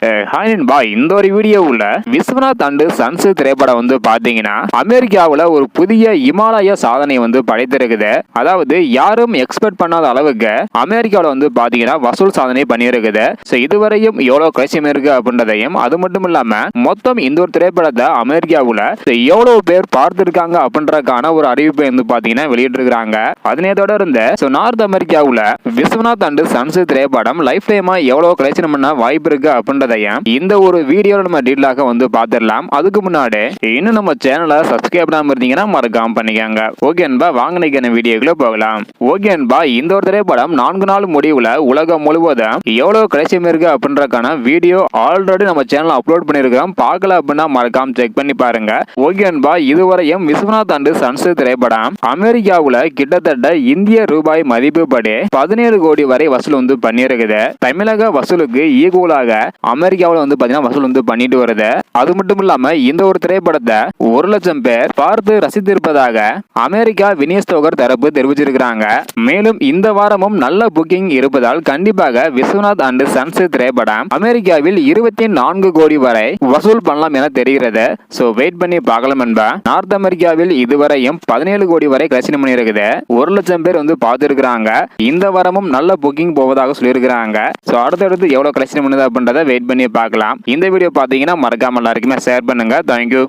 Hi நண்பா, இந்த ஒரு வீடியோவுல விஸ்வநாத் அண்ட் சன்ஸ் திரைப்படம் வந்து பாத்தீங்கன்னா அமெரிக்காவுல ஒரு புதிய இமாலய சாதனை வந்து படைத்திருக்குது. அதாவது யாரும் எக்ஸ்பெக்ட் பண்ணாத அளவுக்கு அமெரிக்காவுல வந்து பாத்தீங்கன்னா வசூல் சாதனை பண்ணியிருக்குது. இதுவரையும் எவ்வளவு கலெக்ஷன் இருக்கு அப்படின்றதையும், அது மட்டும் இல்லாம மொத்தம் இந்த ஒரு திரைப்படத்தை அமெரிக்காவுல எவ்வளவு பேர் பார்த்திருக்காங்க அப்படின்றதுக்கான ஒரு அறிவிப்பை வந்து பாத்தீங்கன்னா வெளியிட்டிருக்காங்க. அதனை தொடர்ந்து நார்த் அமெரிக்காவுல விஸ்வநாத் அண்ட் சன்ஸ் திரைப்படம் லைஃப் டைமா எவ்வளவு கலெக்ஷன் பண்ண வாய்ப்பு இருக்கு அப்படின்றதையும் இந்த ஒரு வீடியோல நம்ம டீட்டெயிலாக வந்து பார்த்துடலாம். அதுக்கு முன்னாடி இன்னும் நம்ம சேனலை சப்ஸ்கிரைப் பண்ணாம இருந்தீங்கன்னா மறக்காம பண்ணிக்கோங்க. ஓகே அன்பா, வாங்க இன்னைக்கு வீடியோக்குள்ள போகலாம். ஓகே அன்பா, இந்த ஒரு திரைப்படம் 4 நாள் முடிவுல உலகம் முழுவதும் எவ்வளவு கலெக்ஷன் இருக்கு அப்படின்றதுக்கான வீடியோ ஆல்ரெடி நம்ம சேனல் அப்லோட் பண்ணிருக்கோம். பார்க்கல அப்படின்னா மறக்காம செக் பண்ணி பாருங்க. ஓகே அன்பா, இதுவரையும் விஸ்வநாத் அண்ட் சன்ஸ் திரைப்படம் அமெரிக்காவுல கிட்டத்தட்ட இந்திய ரூபாய் மதிப்பு படி 17 கோடி வரை வசூல் வந்து பண்ணியிருக்குது. தமிழக வசூலுக்கு ஈக்குவலாக அமெரிக்காவில் வந்து பாத்தீங்கன்னா வசூல் வந்து பண்ணிட்டு வருது. அது மட்டும் இல்லாம இந்த ஒரு திரைப்படத்தை 1 லட்சம் பேர் பார்த்து ரசித்திருப்பதாக அமெரிக்கா விநியோகஸ்தர் தரப்பு தெரிவிச்சிருக்கிறாங்க. மேலும் இந்த வாரமும் நல்ல புக்கிங் இருப்பதால் கண்டிப்பாக விஸ்வநாத் அண்ட் சன்ஸ் திரைப்படம் அமெரிக்காவில் 24 கோடி வரை வசூல் பண்ணலாம் என தெரிகிறது. வெயிட் பண்ணி பார்க்கலாம் என்பா. நார்த் அமெரிக்காவில் இதுவரையும் 17 கோடி வரை கலெக்ஷன் பண்ணி இருக்குது. 1 லட்சம் பேர் வந்து பார்த்திருக்கிறாங்க. இந்த வாரமும் நல்ல புக்கிங் போவதாக சொல்லியிருக்கிறாங்க. அடுத்தடுத்து எவ்வளவு கலெக்ஷன் பண்ணுது அப்படின்றத வெயிட் பண்ணி பார்க்கலாம். இந்த வீடியோ பாத்தீங்கன்னா மறக்காம எல்லாருக்குமே ஷேர் பண்ணுங்க. தேங்க்யூ.